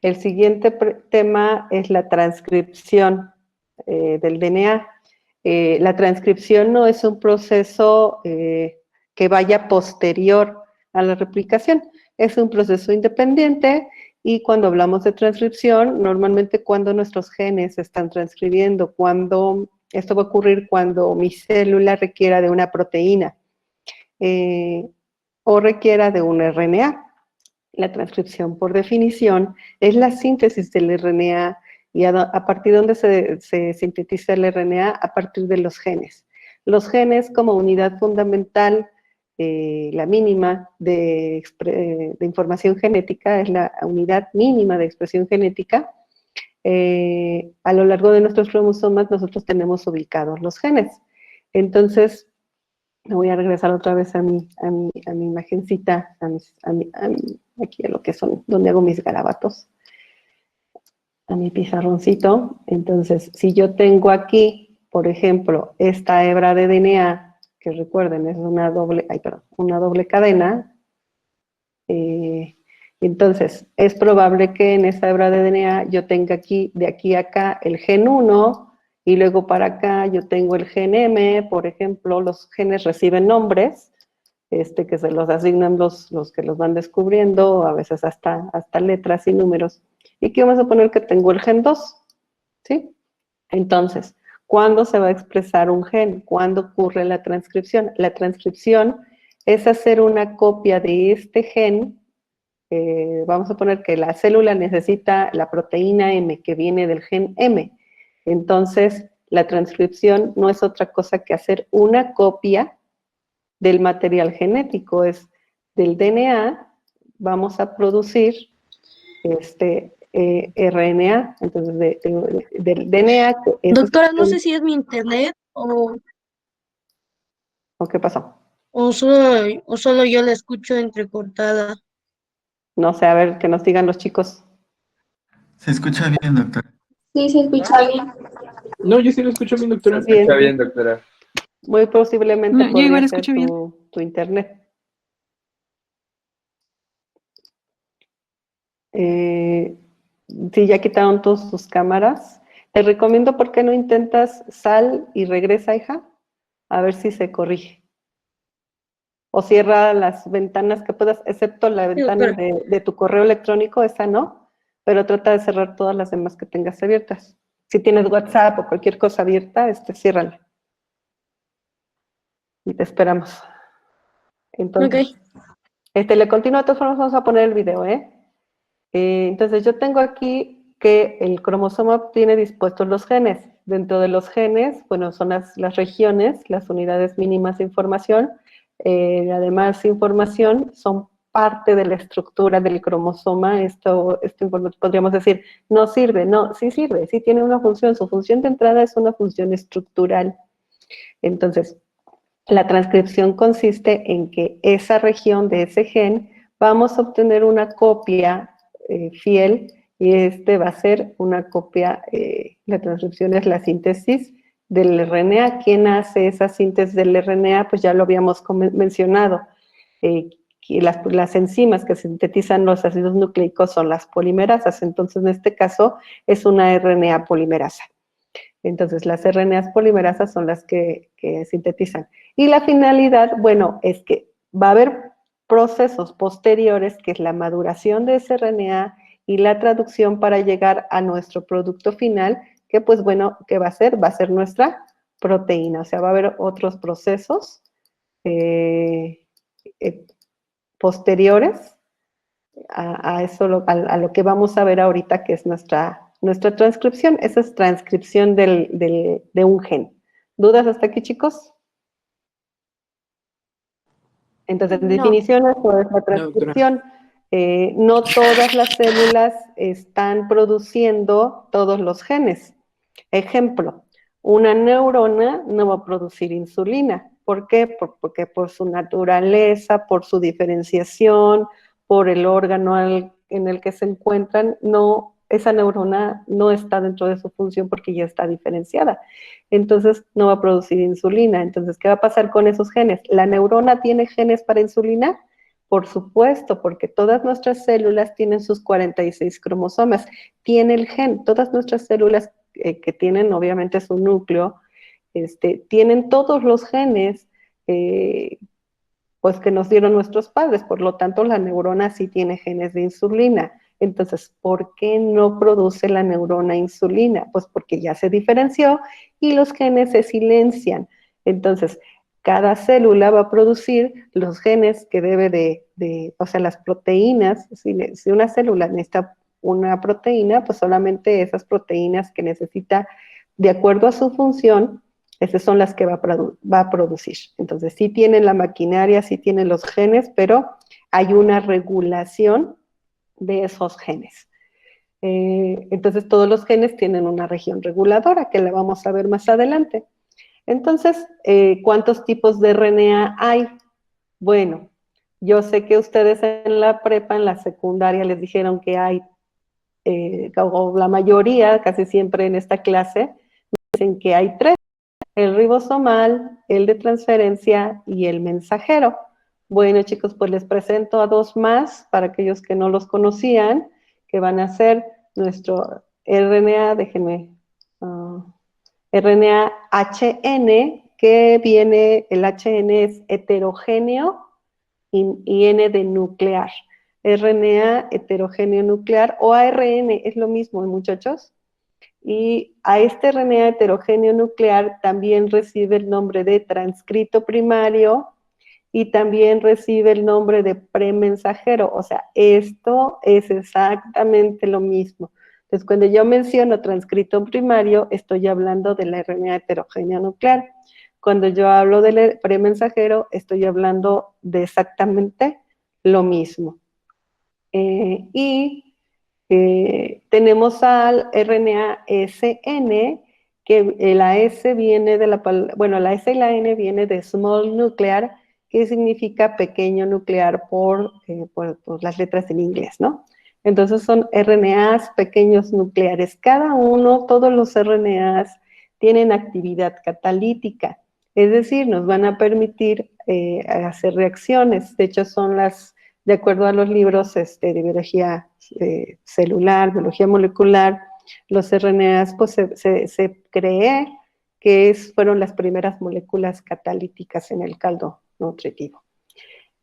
El siguiente tema es la transcripción del DNA. La transcripción no es un proceso que vaya posterior a la replicación, es un proceso independiente y cuando hablamos de transcripción, normalmente cuando nuestros genes se están transcribiendo, esto va a ocurrir cuando mi célula requiera de una proteína o requiera de un RNA. La transcripción, por definición, es la síntesis del RNA y a partir de donde se sintetiza el RNA, a partir de los genes. Los genes como unidad fundamental, la mínima de información genética, es la unidad mínima de expresión genética. A lo largo de nuestros cromosomas nosotros tenemos ubicados los genes. Entonces, me voy a regresar otra vez a mi imagencita, aquí a lo que son, donde hago mis garabatos, a mi pizarroncito. Entonces, si yo tengo aquí, por ejemplo, esta hebra de DNA, que recuerden, es una doble cadena, entonces, es probable que en esa hebra de DNA yo tenga aquí, de aquí a acá, el gen 1, y luego para acá yo tengo el gen M, por ejemplo, los genes reciben nombres, que se los asignan los que los van descubriendo, a veces hasta letras y números. Y aquí vamos a poner que tengo el gen 2, ¿sí? Entonces, ¿cuándo se va a expresar un gen? ¿Cuándo ocurre la transcripción? La transcripción es hacer una copia de este gen. Vamos a poner que la célula necesita la proteína M que viene del gen M. Entonces, la transcripción no es otra cosa que hacer una copia del material genético, es del DNA, vamos a producir RNA, entonces del DNA. Doctora, no sé si es mi internet ¿O qué pasó? o solo yo la escucho entrecortada. No sé, a ver, que nos digan los chicos. Se escucha bien, doctora. Sí, se escucha bien. No, yo sí lo escucho bien, doctora. Bien. Está bien, doctora. Muy posiblemente Yo igual podría ser escucho bien. tu internet. Si ya quitaron todas tus cámaras, te recomiendo por qué no intentas sal y regresa, hija, a ver si se corrige. O cierra las ventanas que puedas, excepto la ventana de tu correo electrónico, esa no, pero trata de cerrar todas las demás que tengas abiertas. Si tienes WhatsApp o cualquier cosa abierta, ciérrala. Y te esperamos. Entonces, le continúo, de todas formas vamos a poner el video, entonces yo tengo aquí que el cromosoma tiene dispuestos los genes. Dentro de los genes, bueno, son las regiones, las unidades mínimas de información. Además, información son parte de la estructura del cromosoma. Esto podríamos decir, no sirve, no, sí sirve, sí tiene una función. Su función de entrada es una función estructural. Entonces, la transcripción consiste en que esa región de ese gen vamos a obtener una copia fiel y va a ser una copia, la transcripción es la síntesis del RNA. ¿Quién hace esa síntesis del RNA? Pues ya lo habíamos mencionado. Las enzimas que sintetizan los ácidos nucleicos son las polimerasas, entonces en este caso es una RNA polimerasa. Entonces, las RNAs polimerasas son las que sintetizan. Y la finalidad, bueno, es que va a haber procesos posteriores, que es la maduración de ese RNA y la traducción para llegar a nuestro producto final, que pues bueno, ¿qué va a ser? Va a ser nuestra proteína. O sea, va a haber otros procesos posteriores a eso, a lo que vamos a ver ahorita, que es nuestra transcripción. Esa es transcripción de un gen. ¿Dudas hasta aquí, chicos? Entonces, en definición, eso es la transcripción. No todas las células están produciendo todos los genes. Ejemplo, una neurona no va a producir insulina. ¿Por qué? Porque por su naturaleza, por su diferenciación, por el órgano en el que se encuentran, esa neurona no está dentro de su función porque ya está diferenciada. Entonces, no va a producir insulina. Entonces, ¿qué va a pasar con esos genes? ¿La neurona tiene genes para insulina? Por supuesto, porque todas nuestras células tienen sus 46 cromosomas. Tiene el gen, todas nuestras células que tienen obviamente su núcleo, tienen todos los genes pues que nos dieron nuestros padres. Por lo tanto, la neurona sí tiene genes de insulina. Entonces, ¿por qué no produce la neurona insulina? Pues porque ya se diferenció y los genes se silencian. Entonces, cada célula va a producir los genes que debe o sea, las proteínas. Si una célula necesita una proteína, pues solamente esas proteínas que necesita de acuerdo a su función, esas son las que va a producir. Entonces, sí tienen la maquinaria, sí tienen los genes, pero hay una regulación de esos genes. Entonces, todos los genes tienen una región reguladora, que la vamos a ver más adelante. Entonces, ¿cuántos tipos de RNA hay? Bueno, yo sé que ustedes en la prepa, en la secundaria, les dijeron que hay, o la mayoría, casi siempre en esta clase, dicen que hay 3. El ribosomal, el de transferencia y el mensajero. Bueno, chicos, pues les presento a 2 más para aquellos que no los conocían, que van a ser nuestro RNA, déjenme, RNA HN, que viene, el HN es heterogéneo y N de nuclear. RNA heterogéneo nuclear o ARN, es lo mismo, muchachos. Y a este RNA heterogéneo nuclear también recibe el nombre de transcrito primario y también recibe el nombre de premensajero. O sea, esto es exactamente lo mismo. Entonces, cuando yo menciono transcrito primario, estoy hablando del RNA heterogéneo nuclear. Cuando yo hablo del premensajero, estoy hablando de exactamente lo mismo. Tenemos al RNA-SN, que la S viene de la S y la N viene de small nuclear, que significa pequeño nuclear por las letras en inglés, ¿no? Entonces son RNAs pequeños nucleares. Cada uno, todos los RNAs tienen actividad catalítica, es decir, nos van a permitir hacer reacciones. De hecho, son de acuerdo a los libros de biología celular, biología molecular, los RNAs, pues se cree que fueron las primeras moléculas catalíticas en el caldo nutritivo.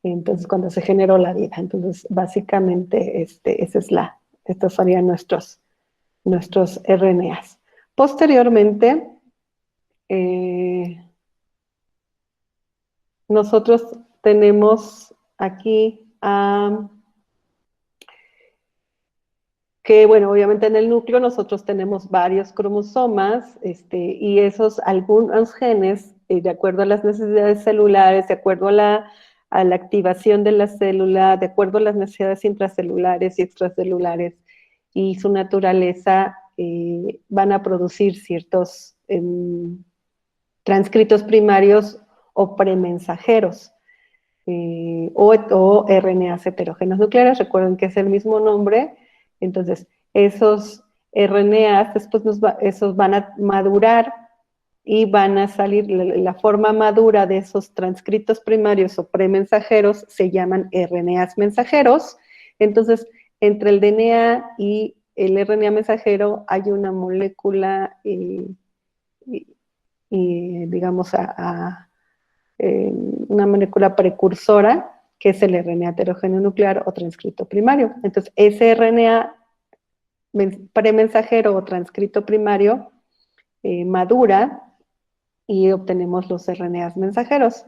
Entonces, cuando se generó la vida. Entonces, básicamente, estos serían nuestros RNAs. Posteriormente, nosotros tenemos aquí que, bueno, obviamente en el núcleo nosotros tenemos varios cromosomas y algunos genes, de acuerdo a las necesidades celulares, de acuerdo a la activación de la célula, de acuerdo a las necesidades intracelulares y extracelulares y su naturaleza, van a producir ciertos transcritos primarios o premensajeros. O RNAs heterogéneos nucleares, recuerden que es el mismo nombre. Entonces, esos RNAs después esos van a madurar y van a salir, la forma madura de esos transcritos primarios o premensajeros se llaman RNAs mensajeros. Entonces, entre el DNA y el RNA mensajero hay una molécula digamos, una molécula precursora, que es el RNA heterogéneo nuclear o transcrito primario. Entonces, ese RNA premensajero o transcrito primario madura y obtenemos los RNAs mensajeros.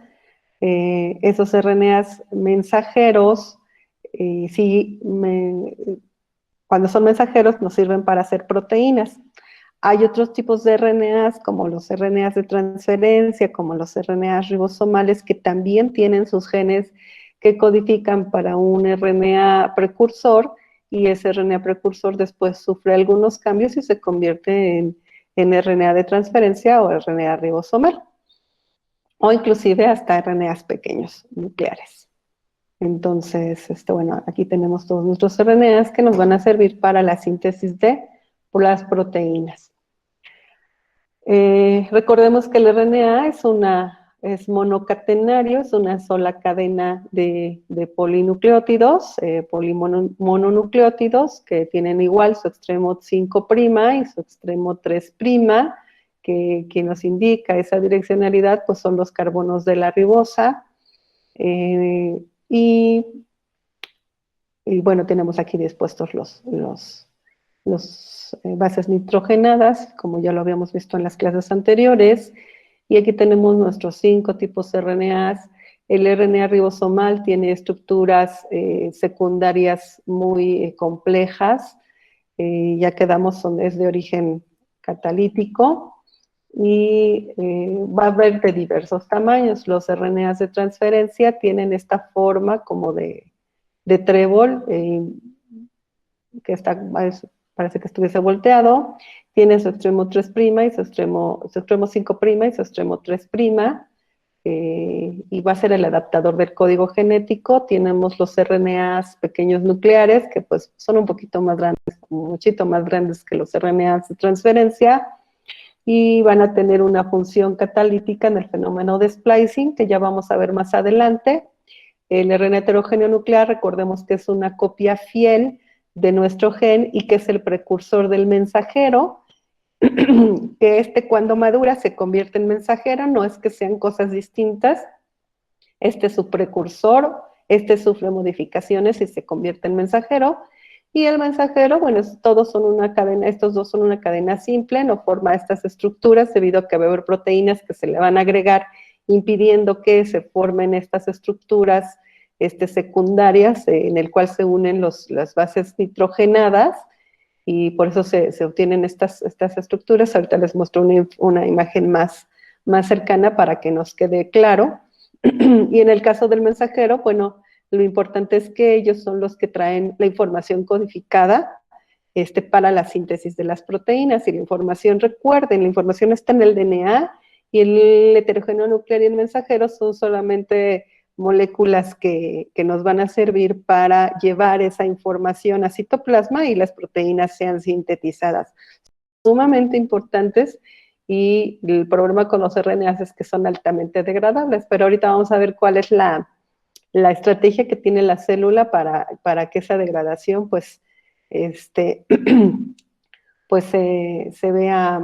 Esos RNAs mensajeros, cuando son mensajeros, nos sirven para hacer proteínas. Hay otros tipos de RNAs, como los RNAs de transferencia, como los RNAs ribosomales, que también tienen sus genes que codifican para un RNA precursor, y ese RNA precursor después sufre algunos cambios y se convierte en RNA de transferencia o RNA ribosomal, o inclusive hasta RNAs pequeños nucleares. Entonces, bueno, aquí tenemos todos nuestros RNAs que nos van a servir para la síntesis de las proteínas. Recordemos que el RNA es una es monocatenario, es una sola cadena de polinucleótidos, mononucleótidos, que tienen igual su extremo 5' y su extremo 3', que nos indica esa direccionalidad, pues son los carbonos de la ribosa, y bueno, tenemos aquí dispuestos los bases nitrogenadas, como ya lo habíamos visto en las clases anteriores, y aquí tenemos nuestros 5 tipos de RNAs. El RNA ribosomal tiene estructuras secundarias muy complejas, ya quedamos, es de origen catalítico, y va a haber de diversos tamaños. Los RNAs de transferencia tienen esta forma como de trébol, que está, parece que estuviese volteado, tiene su extremo 3' y su extremo 5' y su extremo 3', y va a ser el adaptador del código genético. Tenemos los RNAs pequeños nucleares, que pues son un poquito más grandes, muchito más grandes que los RNAs de transferencia, y van a tener una función catalítica en el fenómeno de splicing, que ya vamos a ver más adelante. El RNA heterogéneo nuclear, recordemos que es una copia fiel de nuestro gen y que es el precursor del mensajero, que cuando madura se convierte en mensajero, no es que sean cosas distintas, es su precursor, sufre modificaciones y se convierte en mensajero, y el mensajero, bueno, todos son una cadena, estos dos son una cadena simple, no forma estas estructuras debido a que va a haber proteínas que se le van a agregar, impidiendo que se formen estas estructuras secundarias, en el cual se unen las bases nitrogenadas, y por eso se obtienen estas estructuras. Ahorita les muestro una imagen más cercana para que nos quede claro. Y en el caso del mensajero, bueno, lo importante es que ellos son los que traen la información codificada para la síntesis de las proteínas. Y la información, recuerden, la información está en el DNA, y el heterogéneo nuclear y el mensajero son solamente moléculas que nos van a servir para llevar esa información a citoplasma y las proteínas sean sintetizadas. Sumamente importantes, y el problema con los RNAs es que son altamente degradables, pero ahorita vamos a ver cuál es la estrategia que tiene la célula para que esa degradación pues, pues se vea,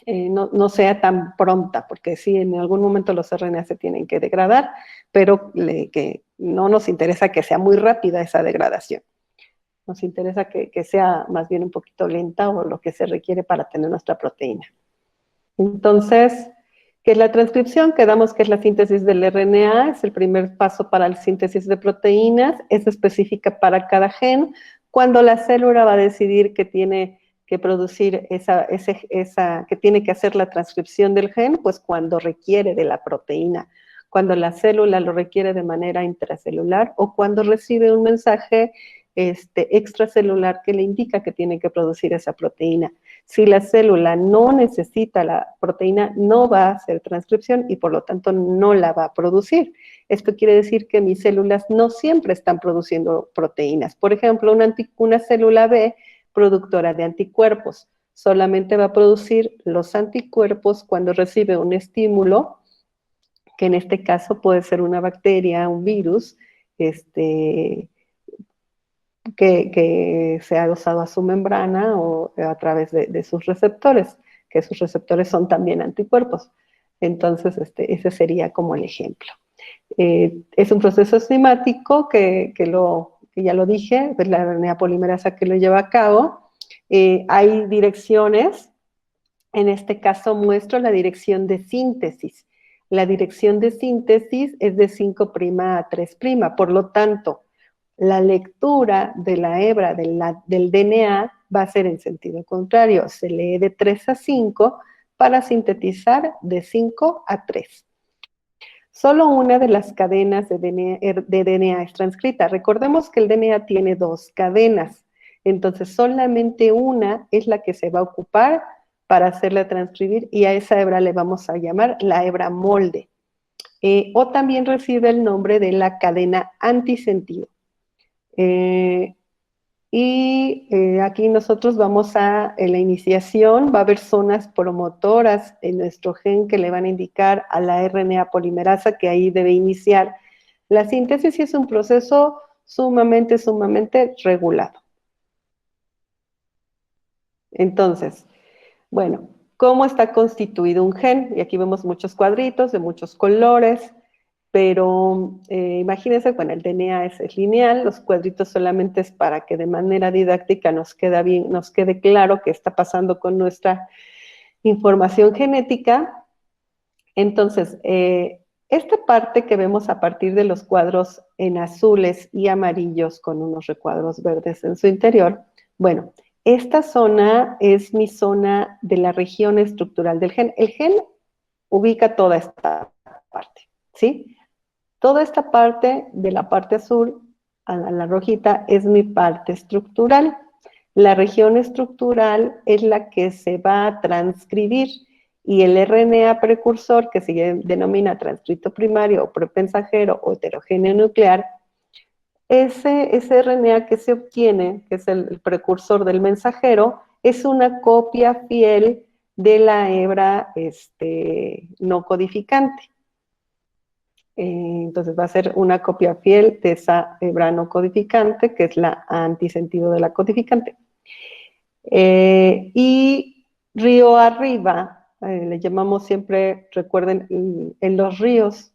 no sea tan pronta, porque sí, en algún momento los RNA se tienen que degradar, pero que no nos interesa que sea muy rápida esa degradación. Nos interesa que sea más bien un poquito lenta, o lo que se requiere para tener nuestra proteína. Entonces, ¿qué es la transcripción? Quedamos que es la síntesis del RNA, es el primer paso para la síntesis de proteínas, es específica para cada gen. Cuando la célula va a decidir que tiene que producir que tiene que hacer la transcripción del gen, pues cuando requiere de la proteína, cuando la célula lo requiere de manera intracelular, o cuando recibe un mensaje extracelular que le indica que tiene que producir esa proteína. Si la célula no necesita la proteína, no va a hacer transcripción y por lo tanto no la va a producir. Esto quiere decir que mis células no siempre están produciendo proteínas. Por ejemplo, una célula B productora de anticuerpos solamente va a producir los anticuerpos cuando recibe un estímulo, que en este caso puede ser una bacteria, un virus, que se ha adosado a su membrana o a través de sus receptores, que sus receptores son también anticuerpos. Entonces, ese sería como el ejemplo. Es un proceso enzimático que ya lo dije, es la RNA polimerasa que lo lleva a cabo. Hay direcciones, en este caso muestro la dirección de síntesis. La dirección de síntesis es de 5' a 3', por lo tanto, la lectura de la hebra del DNA va a ser en sentido contrario. Se lee de 3 a 5 para sintetizar de 5 a 3. Solo una de las cadenas de DNA es transcrita. Recordemos que el DNA tiene 2 cadenas, entonces solamente una es la que se va a ocupar para hacerla transcribir, y a esa hebra le vamos a llamar la hebra molde. O también recibe el nombre de la cadena antisentido. Y aquí nosotros vamos en la iniciación, va a haber zonas promotoras en nuestro gen que le van a indicar a la RNA polimerasa que ahí debe iniciar la síntesis, y es un proceso sumamente regulado. Entonces, bueno, ¿cómo está constituido un gen? Y aquí vemos muchos cuadritos de muchos colores, pero imagínense, bueno, el DNA es lineal, los cuadritos solamente es para que de manera didáctica nos quede claro qué está pasando con nuestra información genética. Entonces, esta parte que vemos a partir de los cuadros en azules y amarillos con unos recuadros verdes en su interior, bueno, esta zona es mi zona de la región estructural del gen. El gen ubica toda esta parte, ¿sí? Toda esta parte de la parte azul a la rojita es mi parte estructural. La región estructural es la que se va a transcribir, y el RNA precursor, que se denomina transcrito primario o premensajero o heterogéneo nuclear, ese RNA que se obtiene, que es el precursor del mensajero, es una copia fiel de la hebra no codificante. Entonces va a ser una copia fiel de esa hebra no codificante, que es la antisentido de la codificante. Y río arriba, le llamamos siempre, recuerden, en los ríos,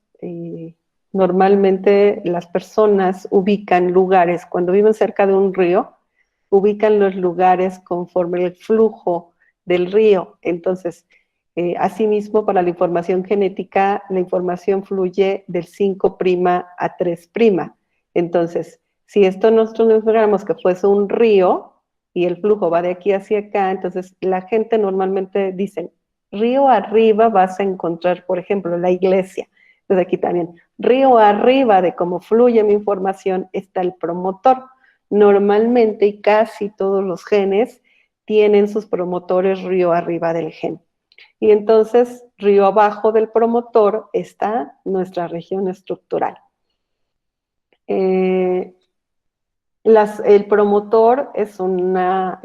normalmente las personas ubican lugares, cuando viven cerca de un río, ubican los lugares conforme el flujo del río. Entonces, asimismo, para la información genética, la información fluye del 5' a 3'. Entonces, si esto nosotros fuéramos que fuese un río y el flujo va de aquí hacia acá, entonces la gente normalmente dice, río arriba vas a encontrar, por ejemplo, la iglesia. Entonces aquí también, río arriba de cómo fluye mi información está el promotor. Normalmente, y casi todos los genes tienen sus promotores río arriba del gen. Y entonces, río abajo del promotor está nuestra región estructural. El promotor es una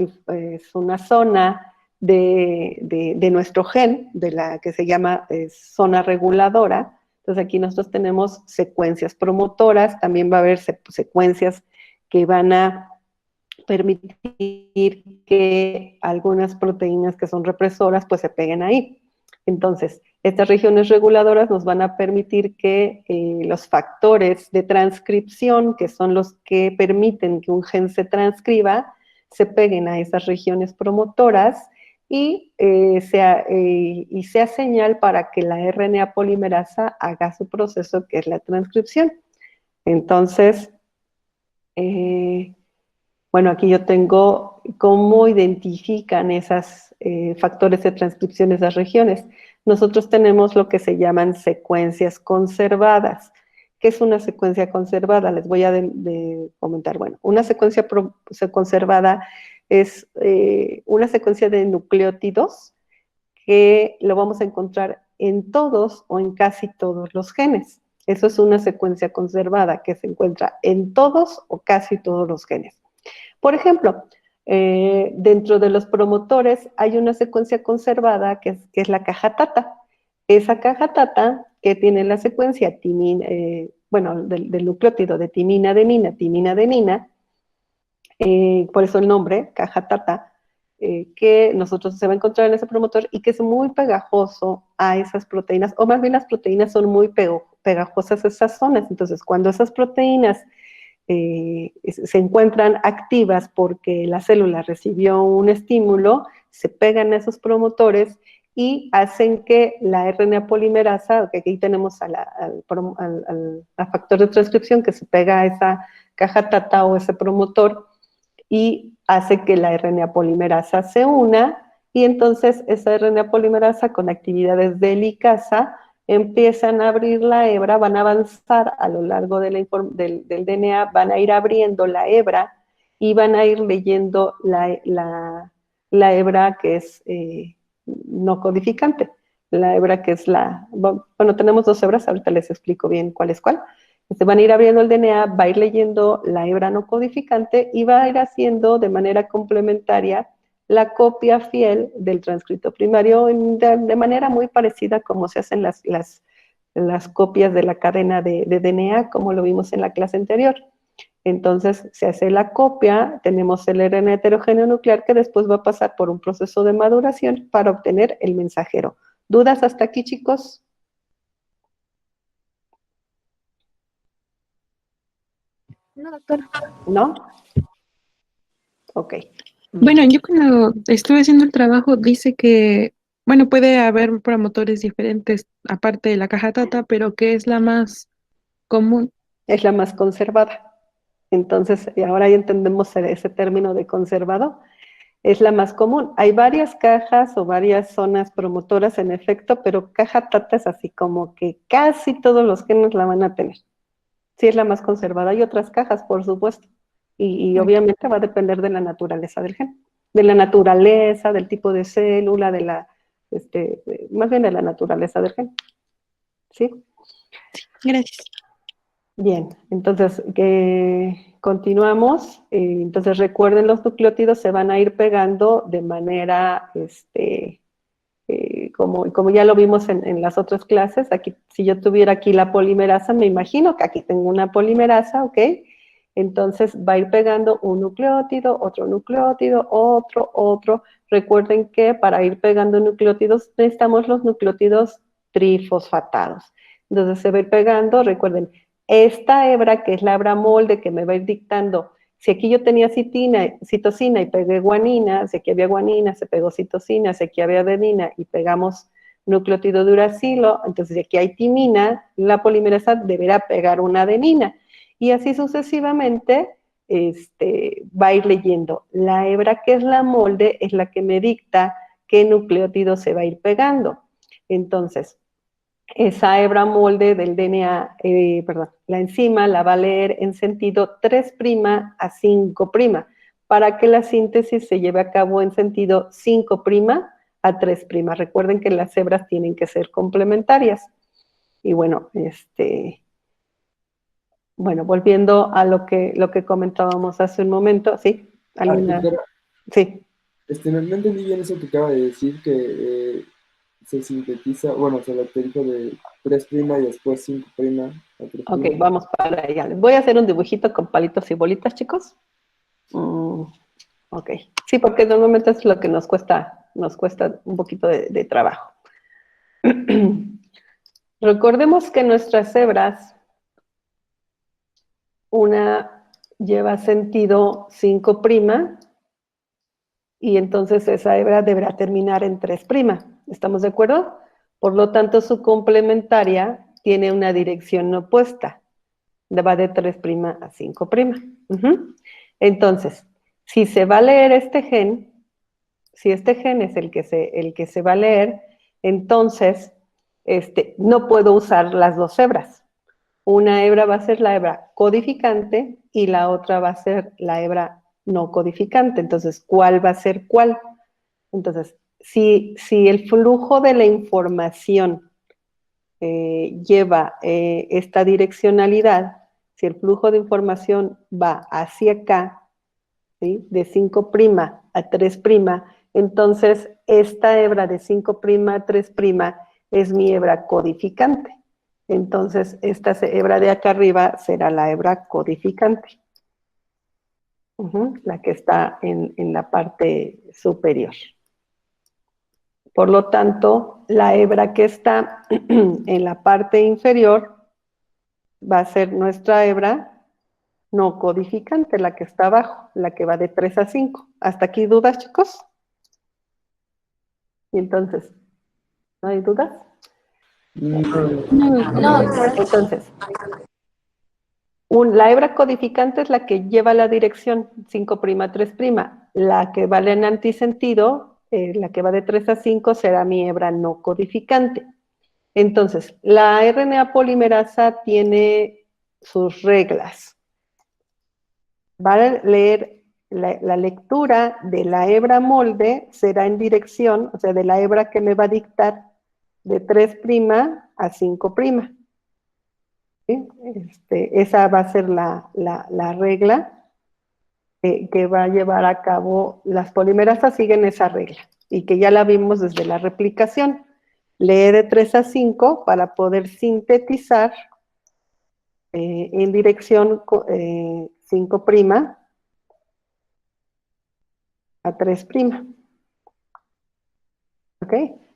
zona de nuestro gen, de la que se llama zona reguladora. Entonces aquí nosotros tenemos secuencias promotoras, también va a haber secuencias que van a permitir que algunas proteínas que son represoras pues se peguen ahí. Entonces, estas regiones reguladoras nos van a permitir que los factores de transcripción, que son los que permiten que un gen se transcriba, se peguen a esas regiones promotoras y sea señal para que la RNA polimerasa haga su proceso, que es la transcripción. Entonces, bueno, aquí yo tengo cómo identifican esos factores de transcripción, esas regiones. Nosotros tenemos lo que se llaman secuencias conservadas. ¿Qué es una secuencia conservada? Les voy a comentar. Bueno, una secuencia conservada es una secuencia de nucleótidos que lo vamos a encontrar en todos o en casi todos los genes. Eso es una secuencia conservada que se encuentra en todos o casi todos los genes. Por ejemplo, dentro de los promotores hay una secuencia conservada que es la caja tata. Esa caja tata que tiene la secuencia del nucleótido de timina, adenina, timina, adenina, por eso el nombre, caja tata, que se va a encontrar en ese promotor y que es muy pegajoso a esas proteínas, o más bien las proteínas son muy pegajosas a esas zonas. Entonces, cuando esas proteínas se encuentran activas porque la célula recibió un estímulo, se pegan a esos promotores y hacen que la RNA polimerasa, que aquí tenemos al factor de transcripción que se pega a esa caja tata o ese promotor y hace que la RNA polimerasa se una, y entonces esa RNA polimerasa con actividades de helicasa empiezan a abrir la hebra, van a avanzar a lo largo del DNA, van a ir abriendo la hebra y van a ir leyendo la hebra que es no codificante. La hebra que es bueno, tenemos dos hebras, ahorita les explico bien cuál es cuál. Se van a ir abriendo el DNA, va a ir leyendo la hebra no codificante y va a ir haciendo de manera complementaria la copia fiel del transcrito primario de manera muy parecida como se hacen las copias de la cadena de DNA, como lo vimos en la clase anterior. Entonces, se hace la copia, tenemos el RNA heterogéneo nuclear que después va a pasar por un proceso de maduración para obtener el mensajero. ¿Dudas hasta aquí, chicos? No, doctora. ¿No? Ok. Bueno, yo cuando estuve haciendo el trabajo dice que, bueno, puede haber promotores diferentes aparte de la caja tata, pero que es la más común. Es la más conservada. Entonces, ahora ya entendemos ese término de conservado. Es la más común. Hay varias cajas o varias zonas promotoras en efecto, pero caja tata es así como que casi todos los genes la van a tener. Sí, es la más conservada. Hay otras cajas, por supuesto. Y obviamente va a depender de la naturaleza del gen. De la naturaleza, del tipo de célula, más bien de la naturaleza del gen. ¿Sí? Gracias. Bien, entonces continuamos. Entonces recuerden, los nucleótidos se van a ir pegando de manera, como ya lo vimos en las otras clases. Aquí, si yo tuviera aquí la polimerasa, me imagino que aquí tengo una polimerasa, ¿ok? Entonces va a ir pegando un nucleótido, otro. Recuerden que para ir pegando nucleótidos necesitamos los nucleótidos trifosfatados. Entonces se va a ir pegando, recuerden, esta hebra, que es la hebra molde que me va a ir dictando, si aquí yo tenía citosina y pegué guanina, si aquí había guanina, se pegó citosina, si aquí había adenina y pegamos nucleótido de uracilo, entonces si aquí hay timina, la polimerasa deberá pegar una adenina. Y así sucesivamente va a ir leyendo. La hebra, que es la molde, es la que me dicta qué nucleótido se va a ir pegando. Entonces, esa hebra molde del DNA, la enzima la va a leer en sentido 3' a 5', para que la síntesis se lleve a cabo en sentido 5' a 3'. Recuerden que las hebras tienen que ser complementarias. Y bueno, volviendo a lo que comentábamos hace un momento, ¿sí? Doctora, Sí. no entendí bien eso que acaba de decir, que se sintetiza, bueno, se lo dijo de 3' y después 5' a 3'. Ok, vamos para allá. Les voy a hacer un dibujito con palitos y bolitas, chicos. Ok. Sí, porque normalmente es lo que nos cuesta un poquito de trabajo. Recordemos que nuestras hebras, una lleva sentido 5', y entonces esa hebra deberá terminar en 3'. ¿Estamos de acuerdo? Por lo tanto, su complementaria tiene una dirección opuesta. Va de 3' a 5'. Entonces, si se va a leer este gen, si este gen es el que se va a leer, entonces no puedo usar las dos hebras. Una hebra va a ser la hebra codificante y la otra va a ser la hebra no codificante. Entonces, ¿cuál va a ser cuál? Entonces, si el flujo de la información lleva esta direccionalidad, si el flujo de información va hacia acá, ¿sí? De 5' a 3', entonces esta hebra de 5' a 3' es mi hebra codificante. Entonces esta hebra de acá arriba será la hebra codificante, la que está en la parte superior. Por lo tanto, la hebra que está en la parte inferior va a ser nuestra hebra no codificante, la que está abajo, la que va de 3 a 5. ¿Hasta aquí dudas, chicos? Y entonces, ¿no hay dudas? No, Entonces, la hebra codificante es la que lleva la dirección 5', 3'. La que vale en antisentido, la que va de 3 a 5, será mi hebra no codificante. Entonces, la RNA polimerasa tiene sus reglas. Va a leer la lectura de la hebra molde, será en dirección, o sea, de la hebra que me va a dictar de 3' a 5'. ¿sí? Esa va a ser la regla que va a llevar a cabo, las polimerasas siguen esa regla, y que ya la vimos desde la replicación. Lee de 3 a 5 para poder sintetizar en dirección 5' a 3'. ¿Ok?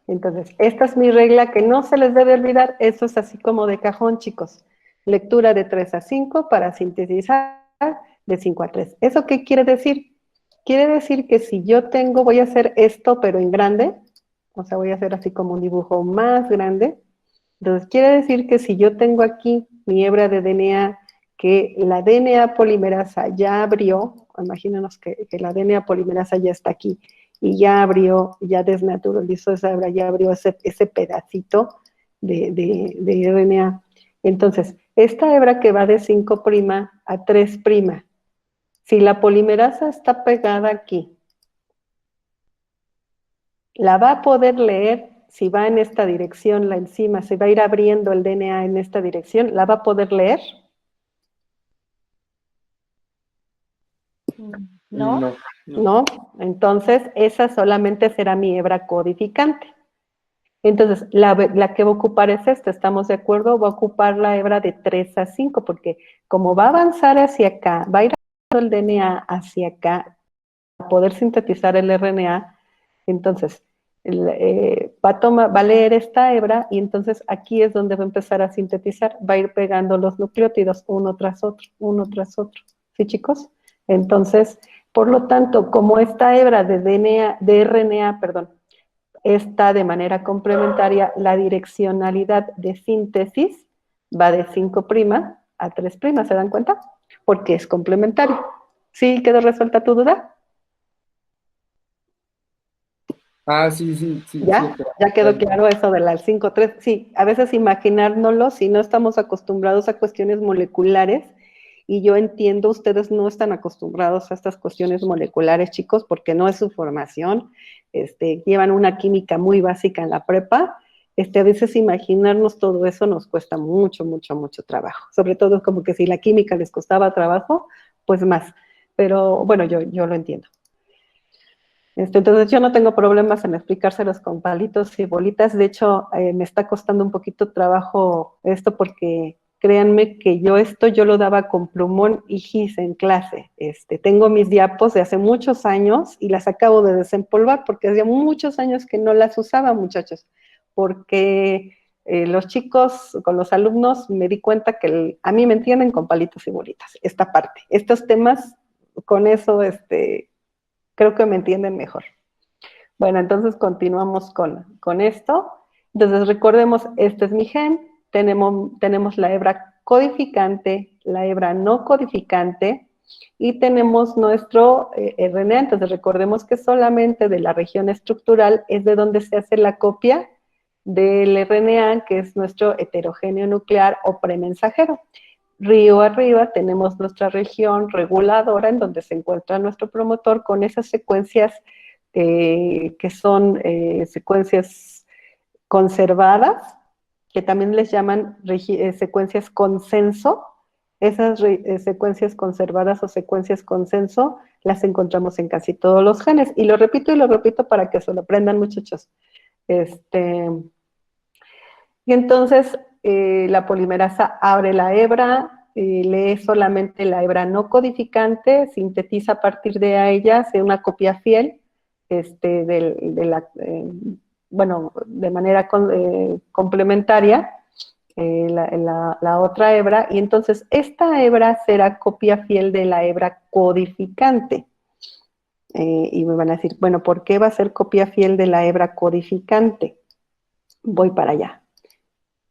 Entonces, esta es mi regla que no se les debe olvidar. Eso es así como de cajón, chicos. Lectura de 3 a 5 para sintetizar de 5 a 3. ¿Eso qué quiere decir? Quiere decir que si yo tengo, voy a hacer esto, pero en grande, o sea, voy a hacer así como un dibujo más grande. Entonces, quiere decir que si yo tengo aquí mi hebra de DNA, que la DNA polimerasa ya abrió, imagínanos que la DNA polimerasa ya está aquí, y ya abrió, ya desnaturalizó esa hebra, ya abrió ese pedacito de RNA. Entonces, esta hebra que va de 5' a 3', si la polimerasa está pegada aquí, la va a poder leer si va en esta dirección la enzima, se va a ir abriendo el DNA en esta dirección, ¿la va a poder leer? ¿No? No. ¿No? Entonces, esa solamente será mi hebra codificante. Entonces, la que va a ocupar es esta, ¿estamos de acuerdo? Va a ocupar la hebra de 3 a 5, porque como va a avanzar hacia acá, va a ir el DNA hacia acá, para poder sintetizar el RNA, entonces va a leer esta hebra y entonces aquí es donde va a empezar a sintetizar, va a ir pegando los nucleótidos uno tras otro, uno tras otro. ¿Sí, chicos? Entonces, por lo tanto, como esta hebra de DNA, de RNA, perdón, está de manera complementaria, la direccionalidad de síntesis va de 5' a 3', ¿se dan cuenta? Porque es complementario. ¿Sí quedó resuelta tu duda? Ah, sí, sí, sí, sí, ¿Ya? ¿Ya quedó claro eso de la 5'3"? Sí, a veces imaginárnoslo, si no estamos acostumbrados a cuestiones moleculares, y yo entiendo, ustedes no están acostumbrados a estas cuestiones moleculares, chicos, porque no es su formación, llevan una química muy básica en la prepa, a veces imaginarnos todo eso nos cuesta mucho, mucho, mucho trabajo, sobre todo como que si la química les costaba trabajo, pues más, pero bueno, yo lo entiendo. Entonces yo no tengo problemas en explicárselos con palitos y bolitas, de hecho me está costando un poquito trabajo esto porque créanme que yo lo daba con plumón y gis en clase. Tengo mis diapos de hace muchos años y las acabo de desempolvar porque hacía muchos años que no las usaba, muchachos, porque los chicos, con los alumnos, me di cuenta que a mí me entienden con palitos y bolitas, esta parte. Estos temas, con eso, creo que me entienden mejor. Bueno, entonces continuamos con esto. Entonces recordemos, este es mi gen, tenemos la hebra codificante, la hebra no codificante, y tenemos nuestro RNA. Entonces recordemos que solamente de la región estructural es de donde se hace la copia del RNA, que es nuestro heterogéneo nuclear o premensajero. Río arriba tenemos nuestra región reguladora en donde se encuentra nuestro promotor con esas secuencias que son secuencias conservadas, que también les llaman secuencias consenso. Esas secuencias conservadas o secuencias consenso las encontramos en casi todos los genes. Y lo repito para que se lo aprendan, muchachos. Y entonces la polimerasa abre la hebra, lee solamente la hebra no codificante, sintetiza a partir de ella, hace una copia fiel, de manera complementaria, la otra hebra, y entonces esta hebra será copia fiel de la hebra codificante. Y me van a decir, bueno, ¿por qué va a ser copia fiel de la hebra codificante? Voy para allá.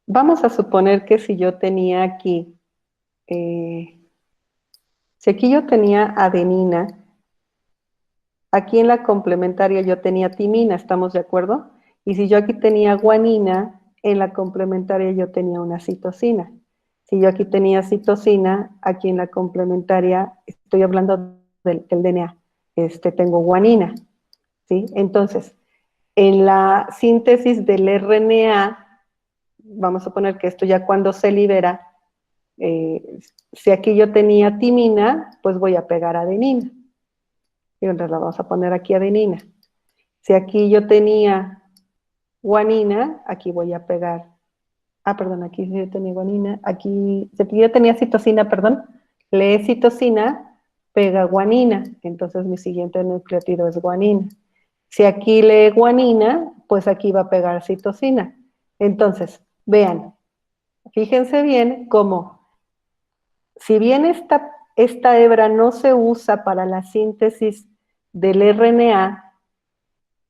Vamos a suponer que si yo tenía aquí, si aquí yo tenía adenina, aquí en la complementaria yo tenía timina, ¿estamos de acuerdo? Y si yo aquí tenía guanina, en la complementaria yo tenía una citosina. Si yo aquí tenía citosina, aquí en la complementaria, estoy hablando del DNA, tengo guanina, ¿sí? Entonces, en la síntesis del RNA, vamos a suponer que esto ya cuando se libera, Si aquí yo tenía timina, pues voy a pegar adenina. Y entonces la vamos a poner aquí adenina. Si aquí yo tenía guanina, aquí voy a pegar. Perdón, aquí yo tenía guanina. Aquí, si aquí yo tenía citosina, perdón. Lee citosina, pega guanina. Entonces mi siguiente nucleótido es guanina. Si aquí lee guanina, pues aquí va a pegar citosina. Entonces, vean, fíjense bien cómo, si bien esta hebra no se usa para la síntesis del RNA,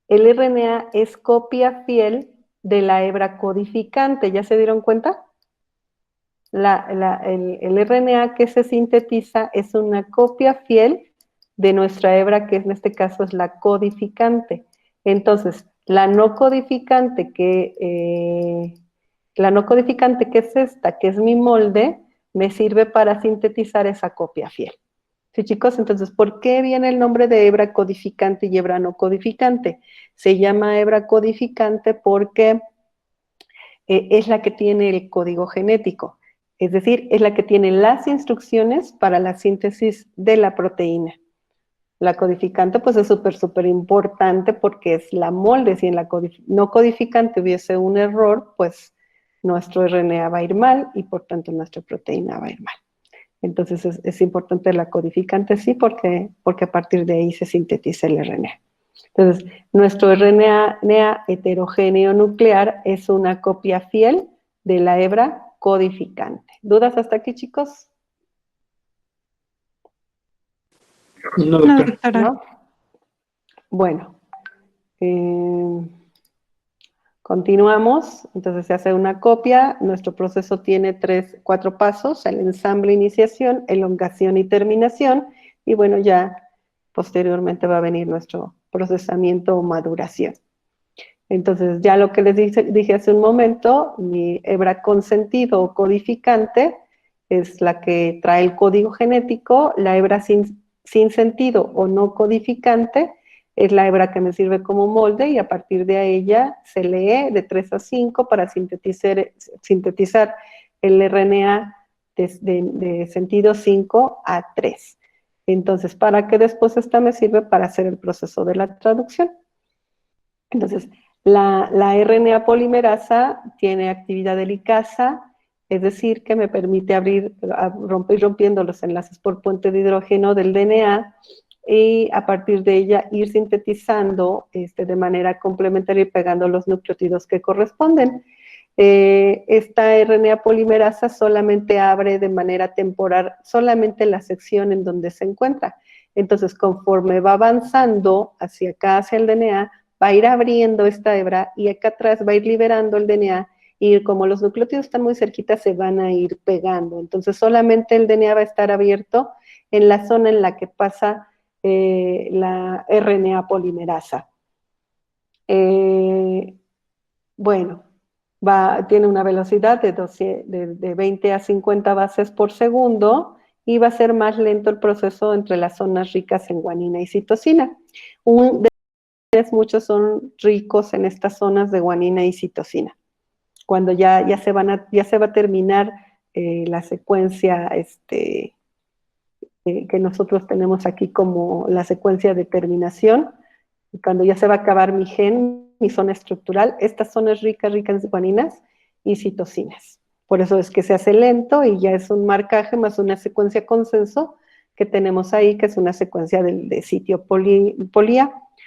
el RNA es copia fiel de la hebra codificante. ¿Ya se dieron cuenta? El RNA que se sintetiza es una copia fiel de nuestra hebra, que en este caso es la codificante. Entonces, la no codificante que es esta, que es mi molde, me sirve para sintetizar esa copia fiel. ¿Sí, chicos? Entonces, ¿por qué viene el nombre de hebra codificante y hebra no codificante? Se llama hebra codificante porque es la que tiene el código genético. Es decir, es la que tiene las instrucciones para la síntesis de la proteína. La codificante, pues es súper importante porque es la molde. Si en la no codificante hubiese un error, pues nuestro RNA va a ir mal y por tanto nuestra proteína va a ir mal. Entonces es importante la codificante, sí, porque a partir de ahí se sintetiza el RNA. Entonces, nuestro RNA heterogéneo nuclear es una copia fiel de la hebra codificante. ¿Dudas hasta aquí, chicos? No, No, doctora. doctora. ¿No? Bueno, continuamos. Entonces se hace una copia. Nuestro proceso tiene 4 pasos: el ensamble, iniciación, elongación y terminación. Y bueno, ya posteriormente va a venir nuestro procesamiento o maduración. Entonces, ya lo que les dije hace un momento, mi hebra con sentido o codificante es la que trae el código genético. La hebra sin sentido o no codificante es la hebra que me sirve como molde, y a partir de ella se lee de 3 a 5 para sintetizar el RNA de sentido 5 a 3. Entonces, para que después esta me sirve para hacer el proceso de la traducción. Entonces, la RNA polimerasa tiene actividad de licasa, es decir, que me permite ir rompiendo los enlaces por puente de hidrógeno del DNA, y a partir de ella ir sintetizando de manera complementaria y pegando los nucleótidos que corresponden. Esta RNA polimerasa solamente abre de manera temporal solamente la sección en donde se encuentra. Entonces, conforme va avanzando hacia acá, hacia el DNA, va a ir abriendo esta hebra y acá atrás va a ir liberando el DNA, y como los nucleótidos están muy cerquitas, se van a ir pegando. Entonces, solamente el DNA va a estar abierto en la zona en la que pasa la RNA polimerasa. Bueno, tiene una velocidad de 20 a 50 bases por segundo, y va a ser más lento el proceso entre las zonas ricas en guanina y citosina. Muchos son ricos en estas zonas de guanina y citosina. Cuando ya se va a terminar la secuencia que nosotros tenemos aquí como la secuencia de terminación, y cuando ya se va a acabar mi gen, mi zona estructural, esta zona es rica en guaninas y citosinas. Por eso es que se hace lento, y ya es un marcaje más una secuencia consenso que tenemos ahí, que es una secuencia de sitio polía,